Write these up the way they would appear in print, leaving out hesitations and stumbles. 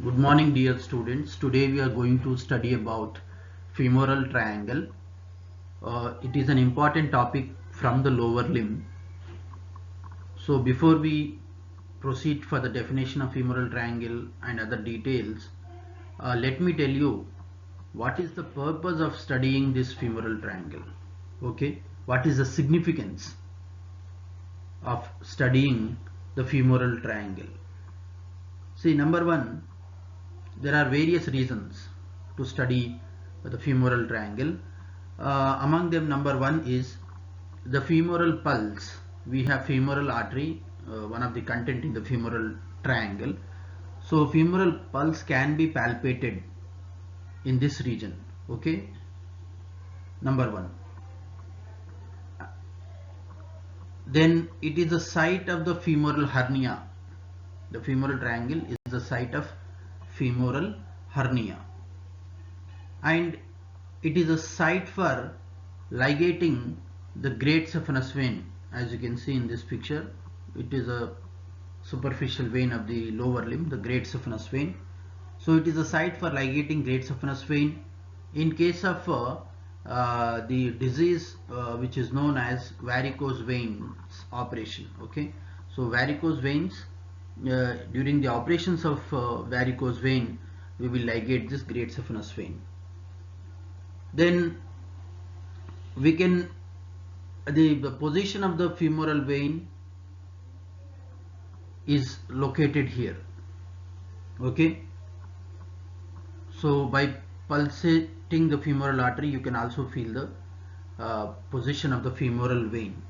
Good morning dear students. Today we are going to study about femoral triangle. It is an important topic from the lower limb. So before we proceed for the definition of femoral triangle and other details, let me tell you what is the purpose of studying this femoral triangle. Okay, what is the significance of studying the femoral triangle? See, number one, there are various reasons to study the femoral triangle. Among them, number one is the femoral pulse. We have femoral artery, one of the content in the femoral triangle. So femoral pulse can be palpated in this region. Okay, number one. Then it is the site of the femoral hernia. The femoral triangle is the site of femoral hernia, and it is a site for ligating the great saphenous vein. As you can see in this picture, it is a superficial vein of the lower limb, the great saphenous vein. So it is a site for ligating great saphenous vein. In case of the disease which is known as varicose veins operation. Okay, so varicose veins, during the operations of varicose vein, we will ligate this great saphenous vein. Then we can, the position of the femoral vein is located here. Okay, so by pulsating the femoral artery, you can also feel the position of the femoral vein,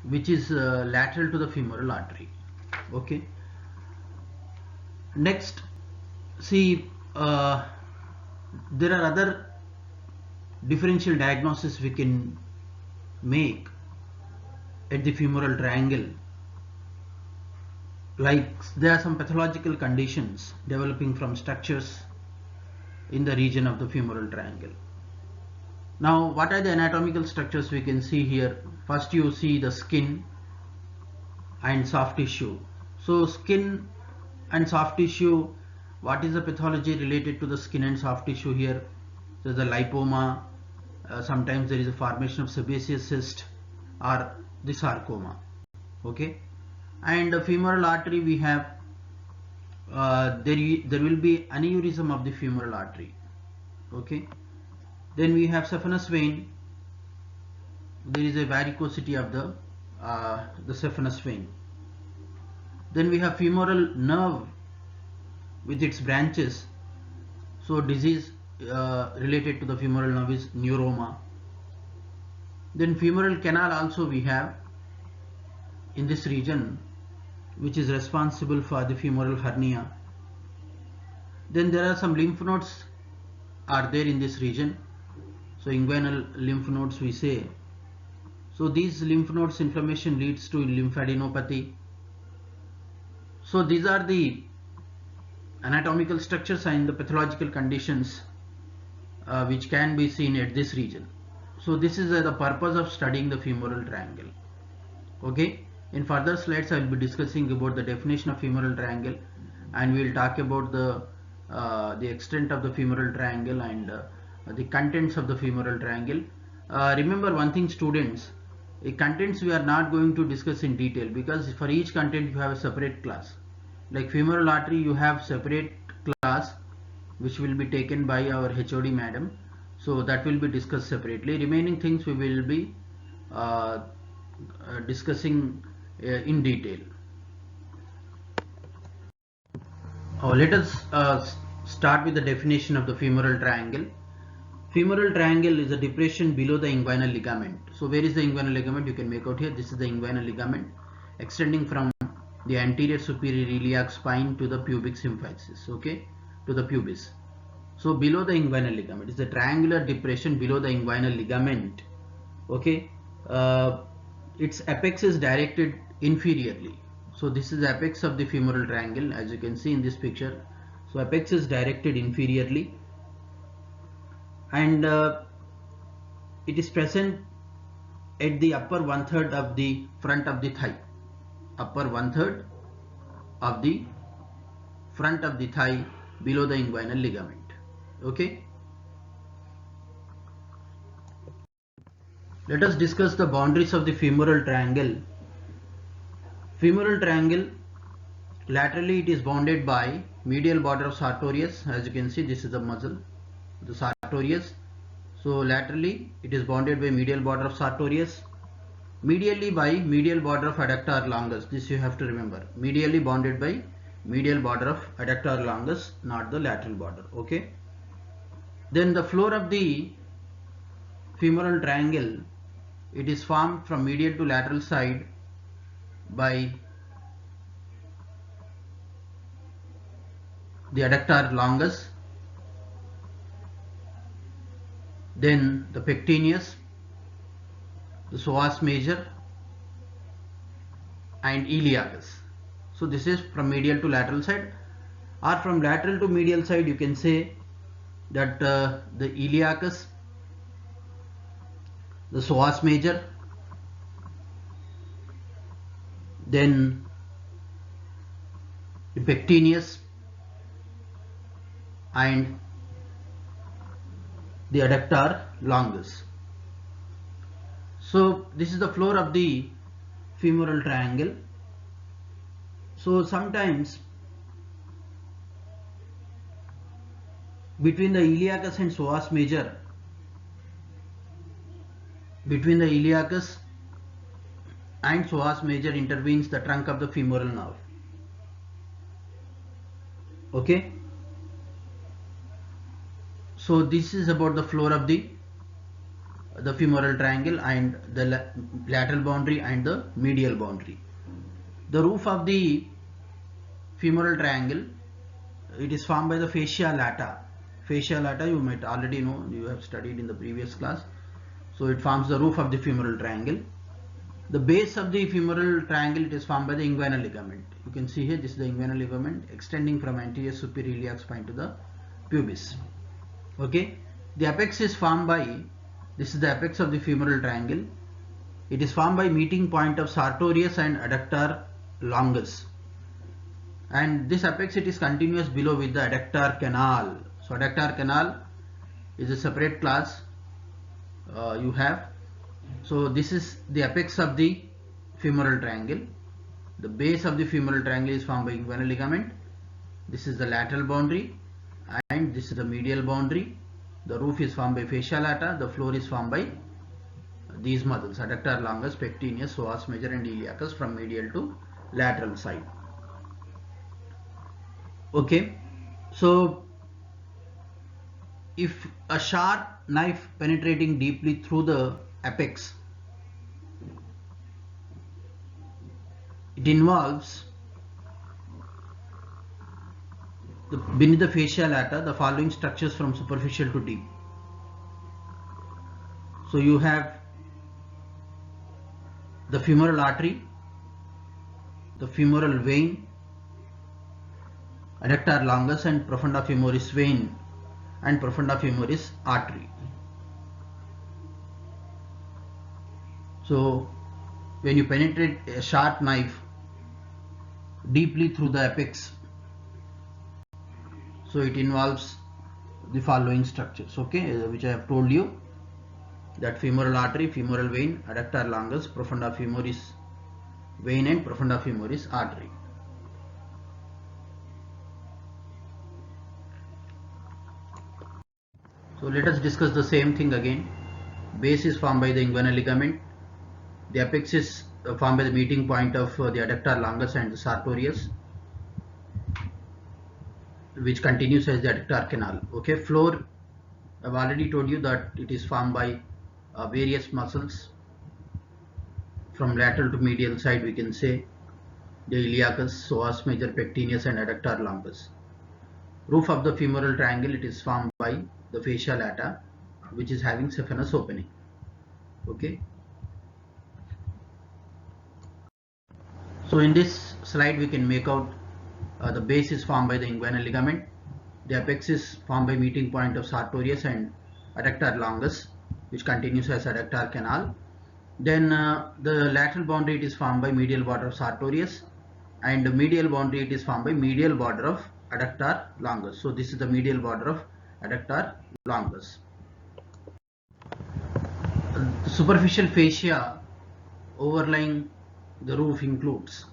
which is lateral to the femoral artery. Okay, next, see, there are other differential diagnosis we can make at the femoral triangle. Like, there are some pathological conditions developing from structures in the region of the femoral triangle. Now, what are the anatomical structures we can see here? First, you see the skin and soft tissue. So skin and soft tissue, what is the pathology related to the skin and soft tissue here? There is a lipoma, sometimes there is a formation of sebaceous cyst or the sarcoma. Okay, and the femoral artery, we have there will be aneurysm of the femoral artery. Okay, then we have saphenous vein. There is a varicosity of the saphenous vein. Then we have femoral nerve with its branches. So disease related to the femoral nerve is neuroma. Then femoral canal also we have in this region, which is responsible for the femoral hernia. Then there are some lymph nodes are there in this region. So inguinal lymph nodes we say. So these lymph nodes inflammation leads to lymphadenopathy. So these are the anatomical structures and the pathological conditions which can be seen at this region. So this is the purpose of studying the femoral triangle. Okay, in further slides I will be discussing about the definition of femoral triangle, and we will talk about the extent of the femoral triangle and the contents of the femoral triangle. Remember one thing, students, the contents we are not going to discuss in detail, because for each content you have a separate class. Like femoral artery, you have separate class which will be taken by our HOD madam, so that will be discussed separately. Remaining things we will be discussing in detail. Let us start with the definition of the femoral triangle. Femoral triangle is a depression below the inguinal ligament. So where is the inguinal ligament? You can make out here. This is the inguinal ligament extending from the anterior superior iliac spine to the pubic symphysis. Okay, to the pubis. So below the inguinal ligament, it's a triangular depression below the inguinal ligament. Okay, its apex is directed inferiorly. So this is the apex of the femoral triangle, as you can see in this picture. So apex is directed inferiorly, and it is present at the upper 1/3 of the front of the thigh. Upper 1/3 of the front of the thigh below the inguinal ligament. Okay. Let us discuss the boundaries of the femoral triangle. Femoral triangle, laterally it is bounded by medial border of sartorius. As you can see, this is the muscle, the sartorius. So laterally it is bounded by medial border of sartorius. Medially by medial border of adductor longus. This you have to remember. Medially bounded by medial border of adductor longus, not the lateral border. Okay. Then the floor of the femoral triangle, it is formed from medial to lateral side by the adductor longus, then the pectineus, the psoas major and iliacus. So this is from medial to lateral side, or from lateral to medial side you can say that the iliacus, the psoas major, then the pectineus and the adductor longus. So this is the floor of the femoral triangle. So sometimes between the iliacus and psoas major, intervenes the trunk of the femoral nerve. Okay. So this is about the floor of the femoral triangle and the lateral boundary and the medial boundary. The roof of the femoral triangle, it is formed by the fascia lata. Fascia lata you might already know, you have studied in the previous class. So it forms the roof of the femoral triangle. The base of the femoral triangle, it is formed by the inguinal ligament. You can see here, this is the inguinal ligament extending from anterior superior iliac spine to the pubis. Okay. The apex is formed by, this is the apex of the femoral triangle. It is formed by meeting point of sartorius and adductor longus. And this apex, it is continuous below with the adductor canal. So adductor canal is a separate class you have. So this is the apex of the femoral triangle. The base of the femoral triangle is formed by inguinal ligament. This is the lateral boundary and this is the medial boundary. The roof is formed by fascia lata. The floor is formed by these muscles, adductor longus, pectineus, psoas major and iliacus, from medial to lateral side. Okay. So if a sharp knife penetrating deeply through the apex, it involves beneath the fascia lata the following structures from superficial to deep. So you have the femoral artery, the femoral vein, adductor longus and profunda femoris vein and profunda femoris artery. So when you penetrate a sharp knife deeply through the apex, so it involves the following structures, okay, which I have told you, that femoral artery, femoral vein, adductor longus, profunda femoris vein and profunda femoris artery. So let us discuss the same thing again. Base is formed by the inguinal ligament. The apex is formed by the meeting point of the adductor longus and the sartorius, which continues as the adductor canal. Okay, floor, I've already told you that it is formed by various muscles. From lateral to medial side we can say the iliacus, psoas major, pectineus and adductor longus. Roof of the femoral triangle, it is formed by the fascia lata, which is having saphenous opening. Okay. So in this slide we can make out the base is formed by the inguinal ligament. The apex is formed by meeting point of sartorius and adductor longus, which continues as adductor canal. Then the lateral boundary, it is formed by medial border of sartorius, and the medial boundary, it is formed by medial border of adductor longus. So this is the medial border of adductor longus. The superficial fascia overlying the roof includes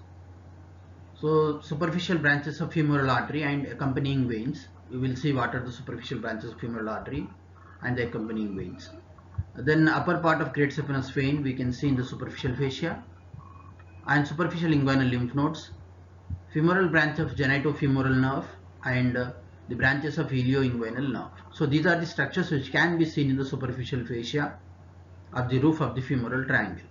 superficial branches of femoral artery and accompanying veins. We will see what are the superficial branches of femoral artery and the accompanying veins. Then upper part of great saphenous vein we can see in the superficial fascia, and superficial inguinal lymph nodes, femoral branch of genitofemoral nerve, and the branches of ilioinguinal nerve. So these are the structures which can be seen in the superficial fascia of the roof of the femoral triangle.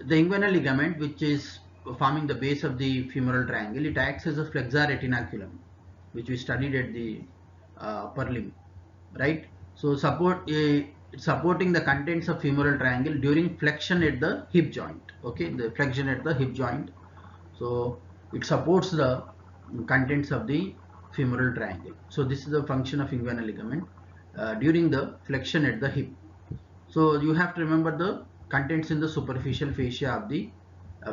The inguinal ligament, which is forming the base of the femoral triangle, it acts as a flexor retinaculum, which we studied at the upper limb, right? So supporting the contents of femoral triangle during flexion at the hip joint. Okay, the flexion at the hip joint. So it supports the contents of the femoral triangle. So this is the function of inguinal ligament during the flexion at the hip. So you have to remember the contents in the superficial fascia of the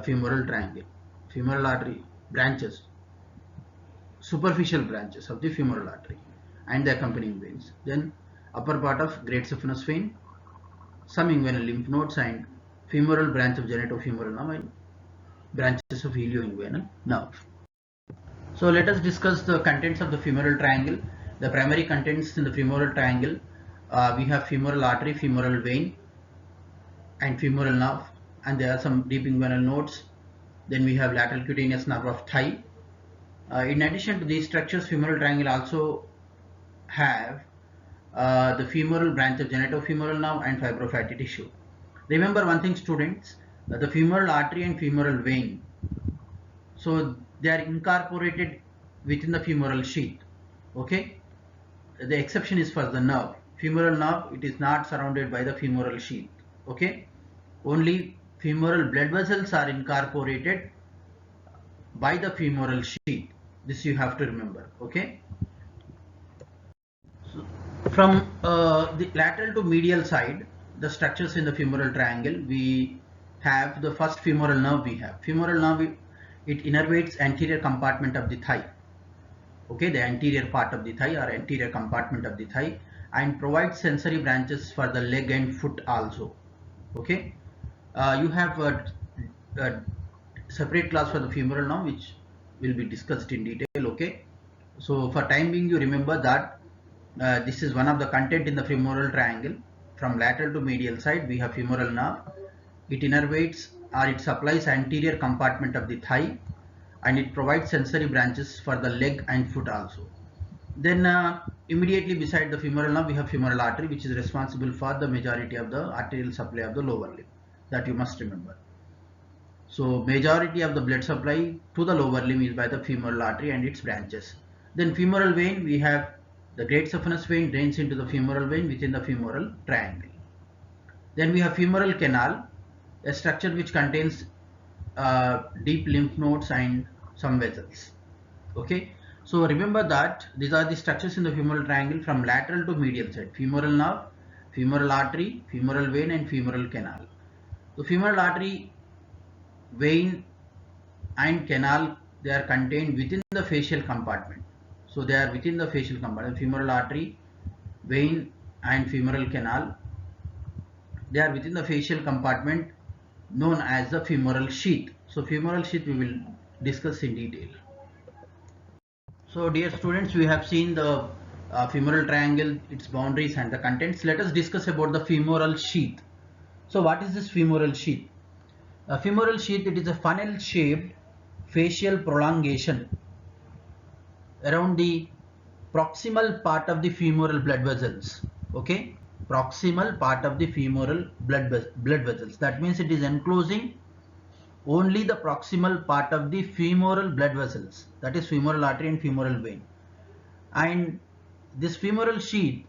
femoral triangle, femoral artery branches, superficial branches of the femoral artery and the accompanying veins. Then upper part of great saphenous vein, some inguinal lymph nodes, and femoral branch of genitofemoral nerve and branches of ilioinguinal nerve. So let us discuss the contents of the femoral triangle. The primary contents in the femoral triangle, we have femoral artery, femoral vein, and femoral nerve, and there are some deep inguinal nodes. Then we have lateral cutaneous nerve of thigh. In addition to these structures, femoral triangle also have the femoral branch of genitofemoral nerve and fibrofatty tissue. Remember one thing, students, the femoral artery and femoral vein, so they are incorporated within the femoral sheath. Okay, the exception is for the nerve. Femoral nerve, it is not surrounded by the femoral sheath. Okay, only femoral blood vessels are incorporated by the femoral sheath. This you have to remember. Okay, so from the lateral to medial side, the structures in the femoral triangle, we have the first femoral nerve. We have femoral nerve, it innervates anterior compartment of the thigh. Okay, the anterior part of the thigh or anterior compartment of the thigh, and provides sensory branches for the leg and foot also. Okay, you have a separate class for the femoral nerve which will be discussed in detail. Okay, so for time being, you remember that this is one of the content in the femoral triangle. From lateral to medial side, we have femoral nerve. It innervates or it supplies anterior compartment of the thigh, and it provides sensory branches for the leg and foot also. Then immediately beside the femoral nerve, we have femoral artery, which is responsible for the majority of the arterial supply of the lower limb. That you must remember. So majority of the blood supply to the lower limb is by the femoral artery and its branches. Then femoral vein, we have the great saphenous vein drains into the femoral vein within the femoral triangle. Then we have femoral canal, a structure which contains deep lymph nodes and some vessels. Okay, so remember that these are the structures in the femoral triangle from lateral to medial side: femoral nerve, femoral artery, femoral vein, and femoral canal. So femoral artery, vein, and canal, they are contained within the facial compartment. So they are within the facial compartment. Femoral artery, vein, and femoral canal, they are within the facial compartment known as the femoral sheath. So femoral sheath we will discuss in detail. So dear students, we have seen the femoral triangle, its boundaries and the contents. Let us discuss about the femoral sheath. So what is this femoral sheath? Femoral sheath, it is a funnel shaped facial prolongation around the proximal part of the femoral blood vessels. Okay, proximal part of the femoral blood vessels. That means it is enclosing only the proximal part of the femoral blood vessels, that is femoral artery and femoral vein. And this femoral sheath,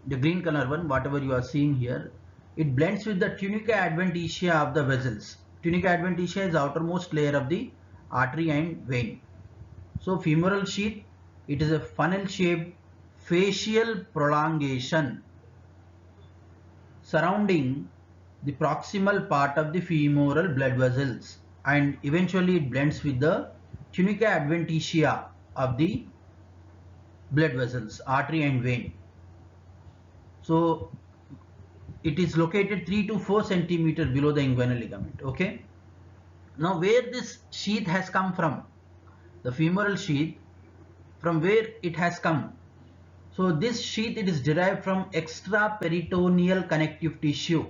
the green color one, whatever you are seeing here, it blends with the tunica adventitia of the vessels. Tunica adventitia is the outermost layer of the artery and vein. So femoral sheath, it is a funnel shaped facial prolongation surrounding the proximal part of the femoral blood vessels, and eventually it blends with the tunica adventitia of the blood vessels, artery and vein. So it is located 3 to 4 centimeter below the inguinal ligament. Okay. Now where this sheath has come from, the femoral sheath, from where it has come. So this sheath, it is derived from extraperitoneal connective tissue.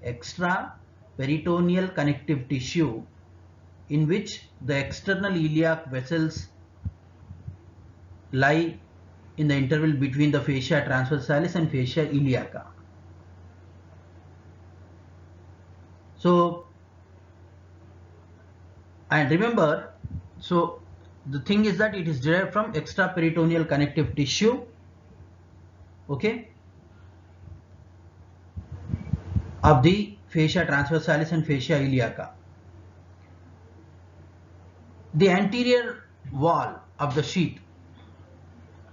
Extraperitoneal connective tissue, in which the external iliac vessels lie in the interval between the fascia transversalis and fascia iliaca. So, and remember, so the thing is that it is derived from extraperitoneal connective tissue, okay, of the fascia transversalis and fascia iliaca. The anterior wall of the sheath,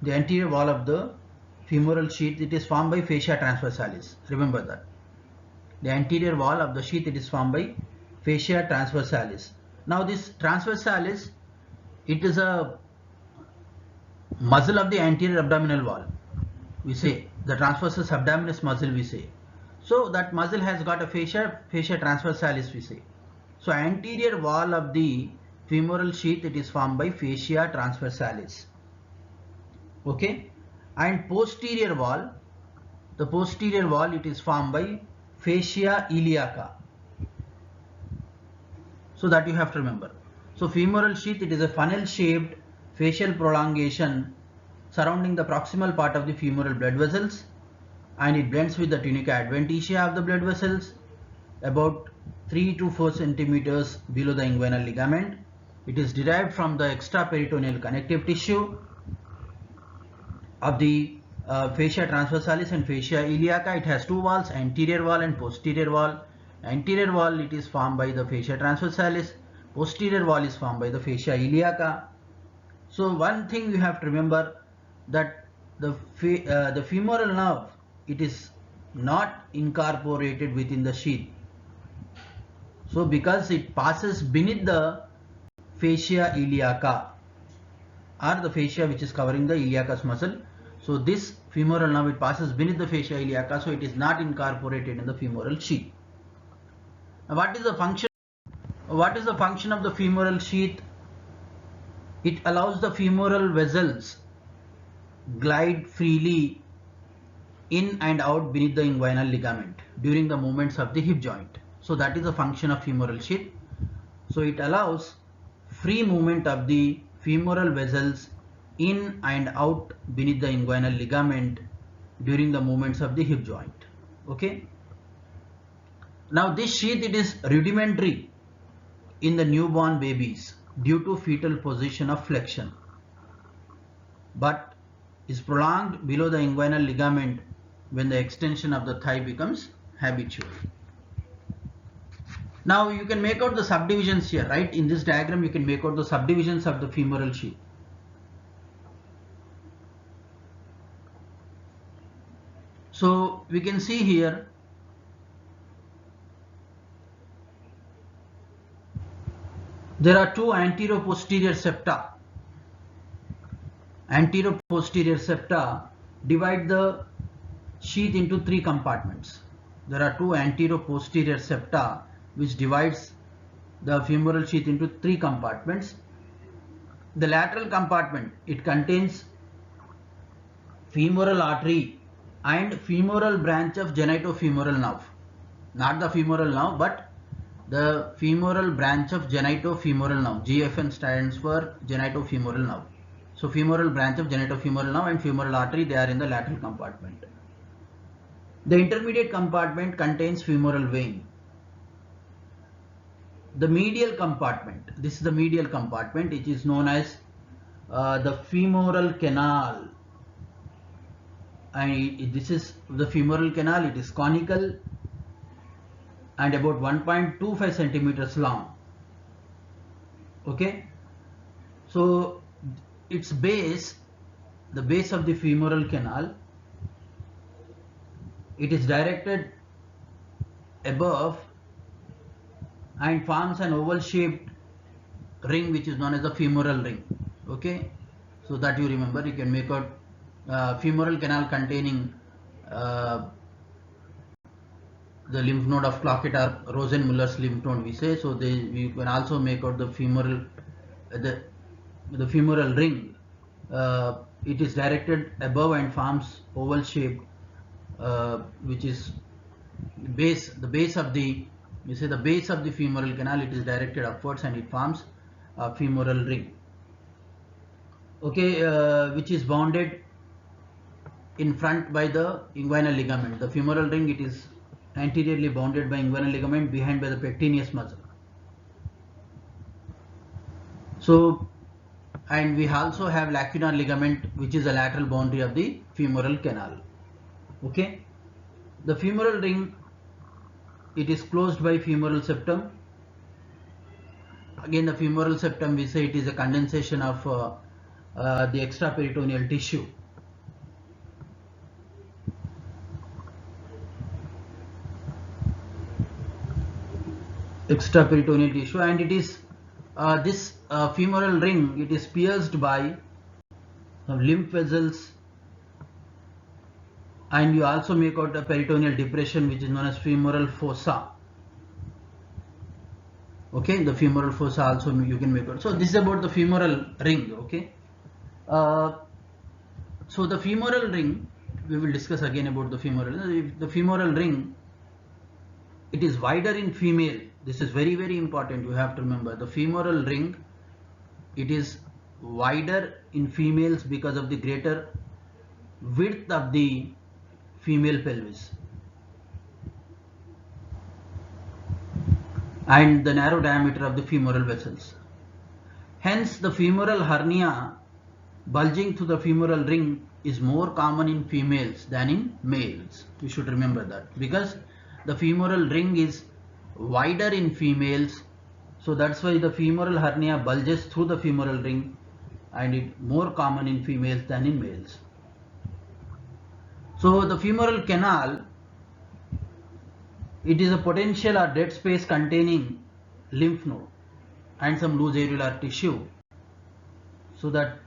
the anterior wall of the femoral sheath, it is formed by fascia transversalis. Remember that. The anterior wall of the sheath, it is formed by fascia transversalis. Now this transversalis, it is a muscle of the anterior abdominal wall. We say the transversus abdominis muscle, we say. So that muscle has got a fascia transversalis, we say. So anterior wall of the femoral sheath, it is formed by fascia transversalis. Okay. And posterior wall, the posterior wall, it is formed by fascia iliaca. So that you have to remember. So femoral sheath, it is a funnel shaped facial prolongation surrounding the proximal part of the femoral blood vessels, and it blends with the tunica adventitia of the blood vessels about 3 to 4 centimeters below the inguinal ligament. It is derived from the extraperitoneal connective tissue of the fascia transversalis and fascia iliaca. It has two walls, anterior wall and posterior wall. Anterior wall, it is formed by the fascia transversalis. Posterior wall is formed by the fascia iliaca. So one thing you have to remember, that the femoral nerve, it is not incorporated within the sheath. So because it passes beneath the fascia iliaca, or the fascia which is covering the iliacus muscle. So this femoral nerve, it passes beneath the fascia iliaca, so it is not incorporated in the femoral sheath. Now what is the function? What is the function of the femoral sheath? It allows the femoral vessels glide freely in and out beneath the inguinal ligament during the movements of the hip joint. So that is the function of femoral sheath. So it allows free movement of the femoral vessels in and out beneath the inguinal ligament during the movements of the hip joint. Okay. Now this sheath, it is rudimentary in the newborn babies due to fetal position of flexion, but is prolonged below the inguinal ligament when the extension of the thigh becomes habitual. Now you can make out the subdivisions here, right? In this diagram you can make out the subdivisions of the femoral sheath. So we can see here there are two antero-posterior septa. Antero-posterior septa divide the sheath into three compartments. There are two antero-posterior septa which divides the femoral sheath into three compartments. The lateral compartment, it contains femoral artery and femoral branch of genitofemoral nerve. Not the femoral nerve, but the femoral branch of genitofemoral nerve. GFN stands for genitofemoral nerve. So femoral branch of genitofemoral nerve and femoral artery, they are in the lateral compartment. The intermediate compartment contains femoral vein. The medial compartment, this is the medial compartment, which is known as the femoral canal. And this is the femoral canal. It is conical and about 1.25 centimeters long. Okay. So its base, the base of the femoral canal, it is directed above and forms an oval shaped ring which is known as the femoral ring. Okay, so that you remember, you can make out femoral canal containing the lymph node of Cloquet or Rosenmuller's lymph node, we say. So we can also make out the femoral ring. It is directed above and forms oval shape, which is the base of the femoral canal. It is directed upwards and it forms a femoral ring. Okay, which is bounded in front by the inguinal ligament. The femoral ring, it is anteriorly bounded by inguinal ligament, behind by the pectineus muscle. So, and we also have lacunar ligament, which is a lateral boundary of the femoral canal. Okay, the femoral ring, it is closed by femoral septum. Again, the femoral septum, we say it is a condensation of the extraperitoneal tissue. Extraperitoneal tissue, and it is this femoral ring, it is pierced by some lymph vessels, and you also make out a peritoneal depression which is known as femoral fossa. Okay, the femoral fossa also you can make out. So this is about the femoral ring. Okay, so the femoral ring, we will discuss again about the femoral. The femoral ring, it is wider in female. This is very, very important. You have to remember, the femoral ring, it is wider in females because of the greater width of the female pelvis and the narrow diameter of the femoral vessels. Hence, the femoral hernia bulging through the femoral ring is more common in females than in males. You should remember that, because the femoral ring is wider in females, so that's why the femoral hernia bulges through the femoral ring, and it more common in females than in males. So the femoral canal, it is a potential or dead space containing lymph node and some loose areolar tissue, so that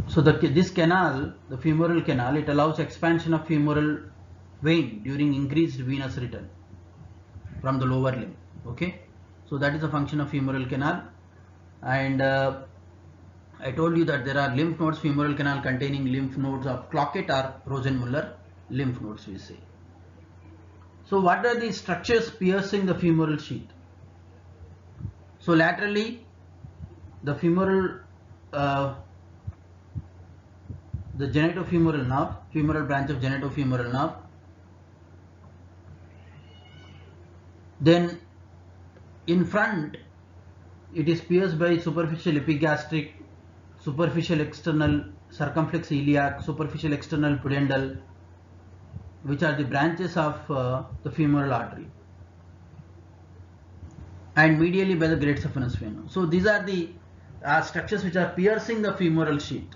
this canal, the femoral canal, it allows expansion of femoral vein during increased venous return from the lower limb. Okay, so that is a function of femoral canal. And I told you that there are lymph nodes, femoral canal containing lymph nodes of Cloquet or Rosenmuller lymph nodes, we say. So what are the structures piercing the femoral sheath? So laterally, the femoral the genitofemoral nerve, femoral branch of genitofemoral nerve. Then in front, it is pierced by superficial epigastric, superficial external circumflex iliac, superficial external pudendal, which are the branches of the femoral artery, and medially by the great saphenous vein. So these are the structures which are piercing the femoral sheath.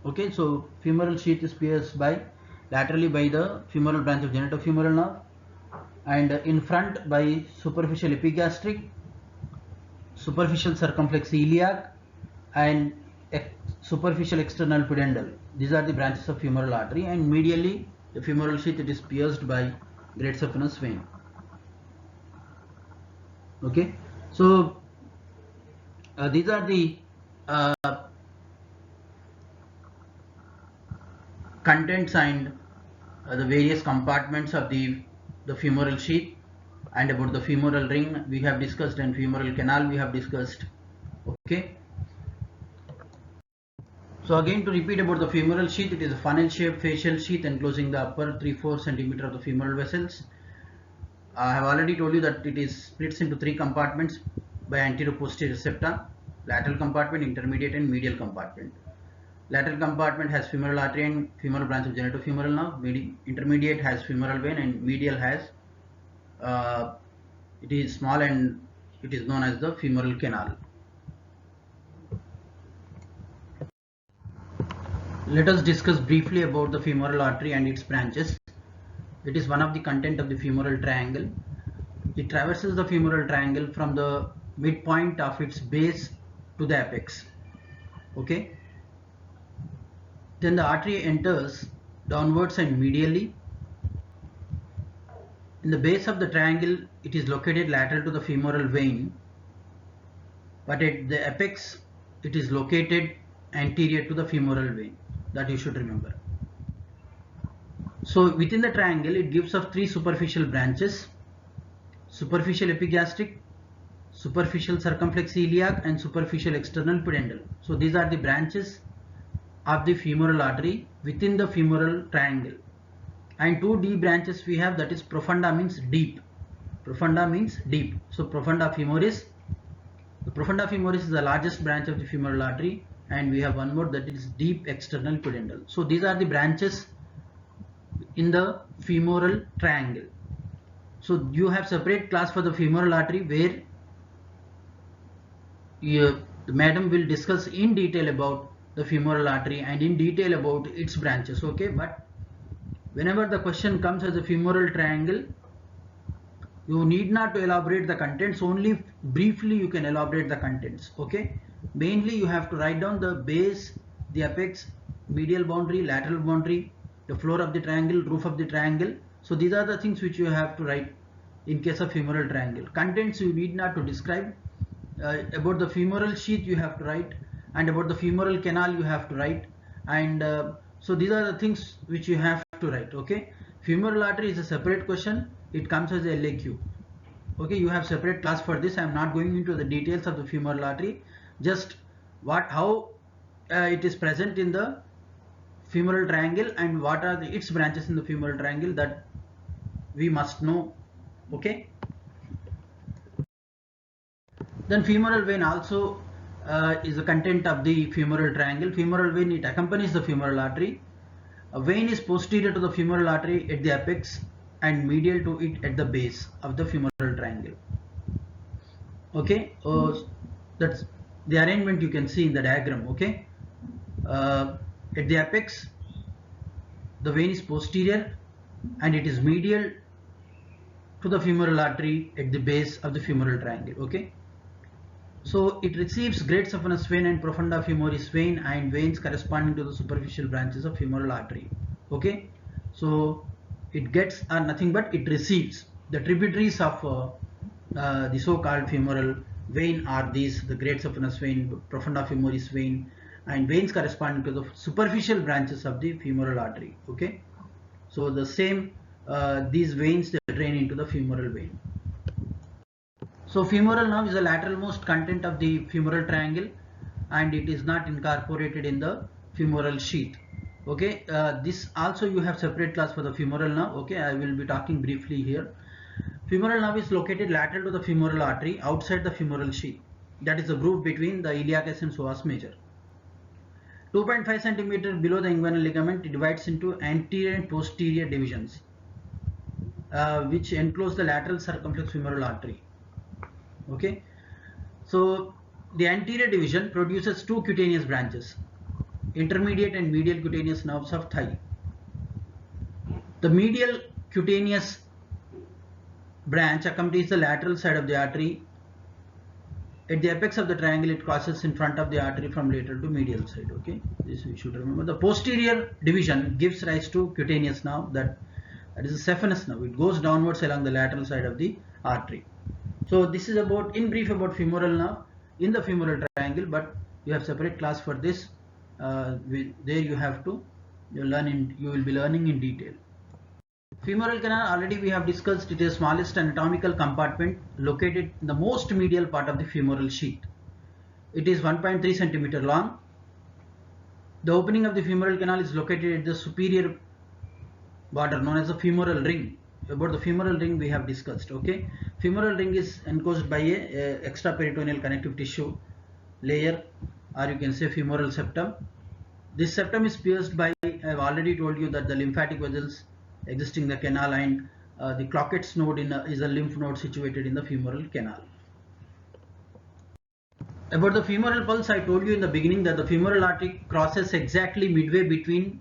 Okay, so femoral sheath is pierced by laterally by the femoral branch of genitofemoral nerve, and in front by superficial epigastric, superficial circumflex iliac, and superficial external pudendal. These are the branches of femoral artery, and medially the femoral sheath, it is pierced by great saphenous vein. Okay, so these are the contents and the various compartments of the femoral sheath. And about the femoral ring we have discussed, and femoral canal we have discussed. Okay, so again, to repeat about the femoral sheath, it is a funnel shaped facial sheath enclosing the upper 3-4 cm of the femoral vessels. I have already told you that it is splits into 3 compartments by anterior-posterior septa: lateral compartment, intermediate, and medial compartment. Lateral compartment has femoral artery and femoral branch of genitofemoral nerve. Intermediate has femoral vein, and medial has it is small and it is known as the femoral canal. Let us discuss briefly about the femoral artery and its branches. It is one of the content of the femoral triangle. It traverses the femoral triangle from the midpoint of its base to the apex. Okay. Then the artery enters downwards and medially. In the base of the triangle, it is located lateral to the femoral vein, but at the apex, it is located anterior to the femoral vein. That you should remember. So within the triangle, it gives off three superficial branches: superficial epigastric, superficial circumflex iliac, and superficial external pudendal. So these are the branches of the femoral artery within the femoral triangle. And two deep branches we have, that is profunda means deep. Profunda means deep. So profunda femoris. The profunda femoris is the largest branch of the femoral artery, and we have one more, that is deep external pudendal. So these are the branches in the femoral triangle. So you have separate class for the femoral artery where the madam will discuss in detail about the femoral artery and in detail about its branches. Okay, but whenever the question comes as a femoral triangle, you need not to elaborate the contents, only briefly you can elaborate the contents. Okay, mainly you have to write down the base, the apex, medial boundary, lateral boundary, the floor of the triangle, roof of the triangle. So these are the things which you have to write in case of femoral triangle. Contents you need not to describe. About the femoral sheath you have to write, and about the femoral canal you have to write, and so these are the things which you have to write. Okay, femoral artery is a separate question, it comes as a LAQ. Okay, you have separate class for this. I am not going into the details of the femoral artery, just how it is present in the femoral triangle and what are its branches in the femoral triangle, that we must know. Okay. Then femoral vein also is the content of the femoral triangle. Femoral vein, it accompanies the femoral artery. A vein is posterior to the femoral artery at the apex and medial to it at the base of the femoral triangle. Okay, that's the arrangement you can see in the diagram. Okay, at the apex, the vein is posterior and it is medial to the femoral artery at the base of the femoral triangle. Okay. So it receives great saphenous vein and profunda femoris vein and veins corresponding to the superficial branches of femoral artery. Okay, so it gets are nothing but it receives the tributaries of the so-called femoral vein are these: the great saphenous vein, profunda femoris vein, and veins corresponding to the superficial branches of the femoral artery. Okay, so the same these veins they drain into the femoral vein. So femoral nerve is the lateralmost content of the femoral triangle, and it is not incorporated in the femoral sheath. Okay, this also you have separate class for the femoral nerve. Okay, I will be talking briefly here. Femoral nerve is located lateral to the femoral artery outside the femoral sheath. That is the groove between the iliacus and psoas major. 2.5 cm below the inguinal ligament, it divides into anterior and posterior divisions, which enclose the lateral circumflex femoral artery. Okay, so the anterior division produces two cutaneous branches, intermediate and medial cutaneous nerves of thigh. The medial cutaneous branch accompanies the lateral side of the artery. At the apex of the triangle, it crosses in front of the artery from lateral to medial side. Okay, this we should remember. The posterior division gives rise to cutaneous nerve, that is a saphenous nerve. It goes downwards along the lateral side of the artery. So this is about in brief about femoral nerve in the femoral triangle, but you have separate class for this. There you have to you will be learning in detail. Femoral canal, already we have discussed, it is the smallest anatomical compartment located in the most medial part of the femoral sheath. It is 1.3 cm long. The opening of the femoral canal is located at the superior border known as the femoral ring. About the femoral ring we have discussed. Okay, femoral ring is enclosed by a extraperitoneal connective tissue layer, or you can say femoral septum. This septum is pierced by, I have already told you that the lymphatic vessels existing in the canal, and the Clockett's node is a lymph node situated in the femoral canal. About the femoral pulse, I told you in the beginning that the femoral artery crosses exactly midway between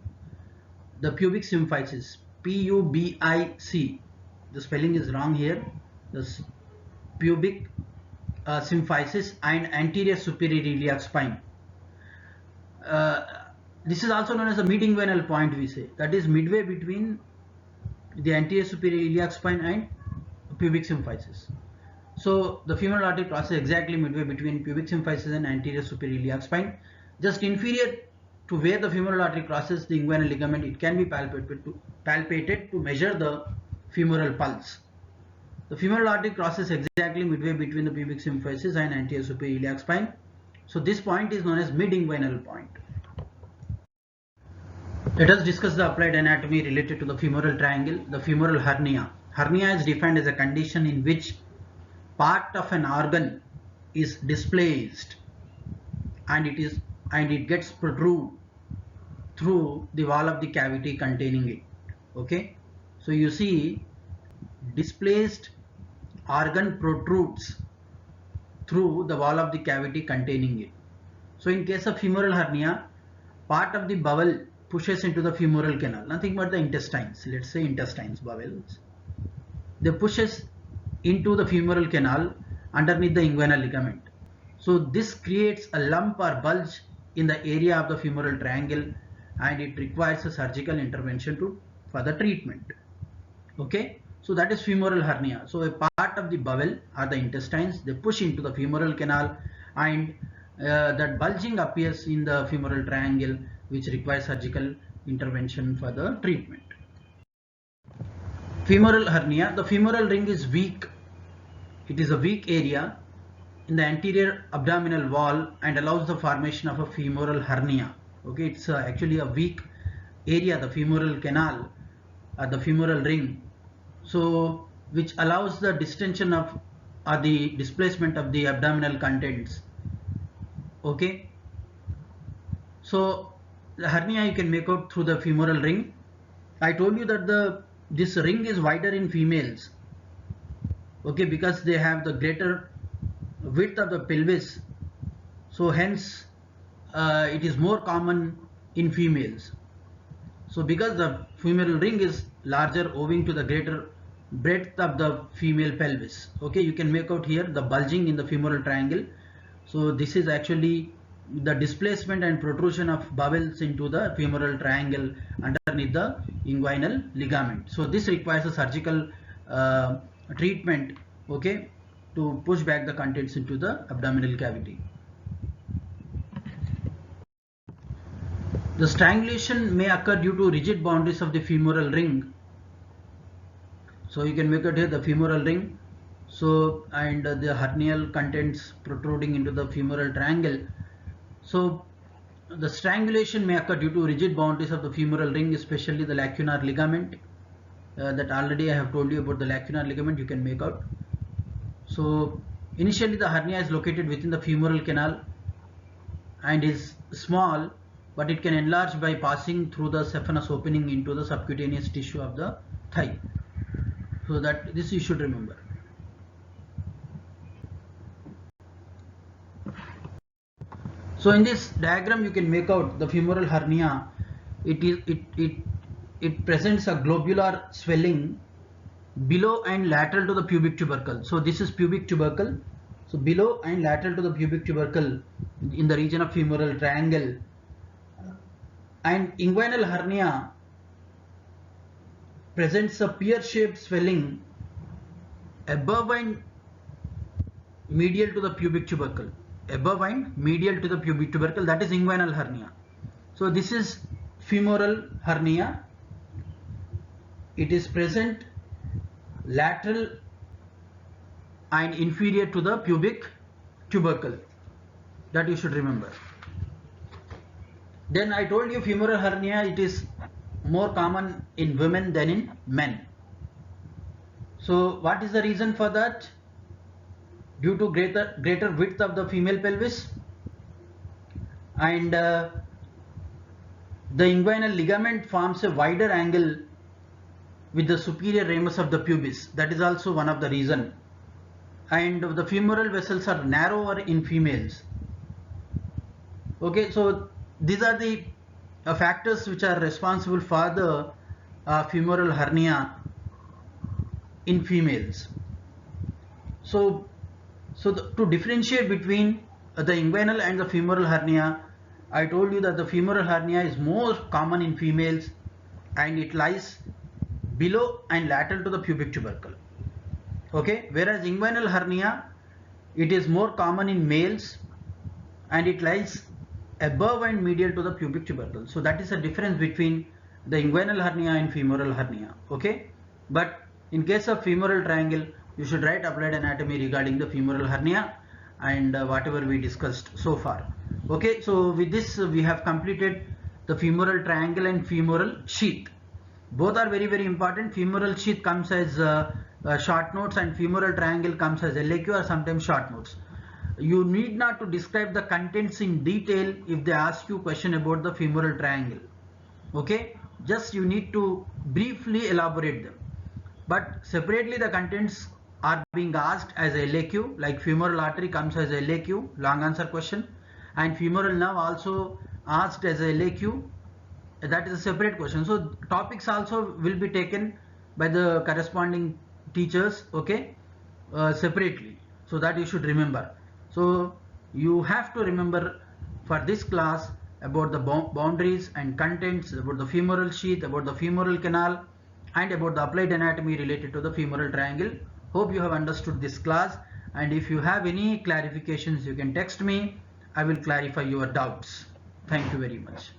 the pubic symphysis, PUBIC. The spelling is wrong here. the pubic symphysis and anterior superior iliac spine. This is also known as the mid-inguinal point, we say. That is midway between the anterior superior iliac spine and pubic symphysis. So the femoral artery crosses exactly midway between pubic symphysis and anterior superior iliac spine. Just inferior to where the femoral artery crosses the inguinal ligament, it can be palpated to measure the femoral pulse. The femoral artery crosses exactly midway between the pubic symphysis and anterior superior iliac spine. So this point is known as mid-inguinal point. Let us discuss the applied anatomy related to the femoral triangle. The femoral hernia. Hernia is defined as a condition in which part of an organ is displaced and it gets protrude through the wall of the cavity containing it. Okay, so you see, displaced organ protrudes through the wall of the cavity containing it. So in case of femoral hernia, part of the bowel pushes into the femoral canal, nothing but the intestines, let's say intestines, bowels, they pushes into the femoral canal underneath the inguinal ligament. So this creates a lump or bulge in the area of the femoral triangle, and it requires a surgical intervention for the treatment. Okay, so that is femoral hernia. So a part of the bowel or the intestines, they push into the femoral canal, and that bulging appears in the femoral triangle, which requires surgical intervention for the treatment. Femoral hernia. The femoral ring is weak. It is a weak area in the anterior abdominal wall and allows the formation of a femoral hernia. Okay, it's actually a weak area, the femoral canal, the femoral ring, so which allows the distension of the displacement of the abdominal contents. Okay, so the hernia you can make out through the femoral ring. I told you that this ring is wider in females, okay, because they have the greater width of the pelvis, so hence it is more common in females. So because the femoral ring is larger owing to the greater breadth of the female pelvis, okay, you can make out here the bulging in the femoral triangle. So this is actually the displacement and protrusion of bowels into the femoral triangle underneath the inguinal ligament. So this requires a surgical treatment, okay, to push back the contents into the abdominal cavity. The strangulation may occur due to rigid boundaries of the femoral ring. So you can make it here the femoral ring, so, and the hernial contents protruding into the femoral triangle. So the strangulation may occur due to rigid boundaries of the femoral ring, especially the lacunar ligament. That already I have told you about the lacunar ligament, you can make out. So initially the hernia is located within the femoral canal and is small, but it can enlarge by passing through the saphenous opening into the subcutaneous tissue of the thigh. So that this you should remember. So in this diagram you can make out the femoral hernia. It presents a globular swelling below and lateral to the pubic tubercle. So this is pubic tubercle. So below and lateral to the pubic tubercle in the region of femoral triangle. And inguinal hernia presents a pear-shaped swelling above and medial to the pubic tubercle. Above and medial to the pubic tubercle, that is inguinal hernia. So this is femoral hernia. It is present lateral and inferior to the pubic tubercle. That you should remember. Then I told you femoral hernia, it is more common in women than in men. So what is the reason for that? Due to greater width of the female pelvis, and the inguinal ligament forms a wider angle with the superior ramus of the pubis. That is also one of the reason. And the femoral vessels are narrower in females. Okay, so these are the factors which are responsible for the femoral hernia in females. So to differentiate between the inguinal and the femoral hernia, I told you that the femoral hernia is more common in females and it lies below and lateral to the pubic tubercle. Okay, whereas inguinal hernia, it is more common in males and it lies above and medial to the pubic tubercle. So that is the difference between the inguinal hernia and femoral hernia. Okay, but in case of femoral triangle, you should write applied anatomy regarding the femoral hernia and whatever we discussed so far. Okay, so with this we have completed the femoral triangle and femoral sheath. Both are very important. Femoral sheath comes as short notes and femoral triangle comes as LAQ or sometimes short notes. You need not to describe the contents in detail if they ask you question about the femoral triangle. Okay, just you need to briefly elaborate them. But separately the contents are being asked as LAQ, like femoral artery comes as LAQ, long answer question, and femoral nerve also asked as LAQ, that is a separate question. So topics also will be taken by the corresponding teachers, okay, separately, so that you should remember. So you have to remember for this class about the boundaries and contents, about the femoral sheath, about the femoral canal, and about the applied anatomy related to the femoral triangle. Hope you have understood this class, and if you have any clarifications you can text me. I will clarify your doubts. Thank you very much.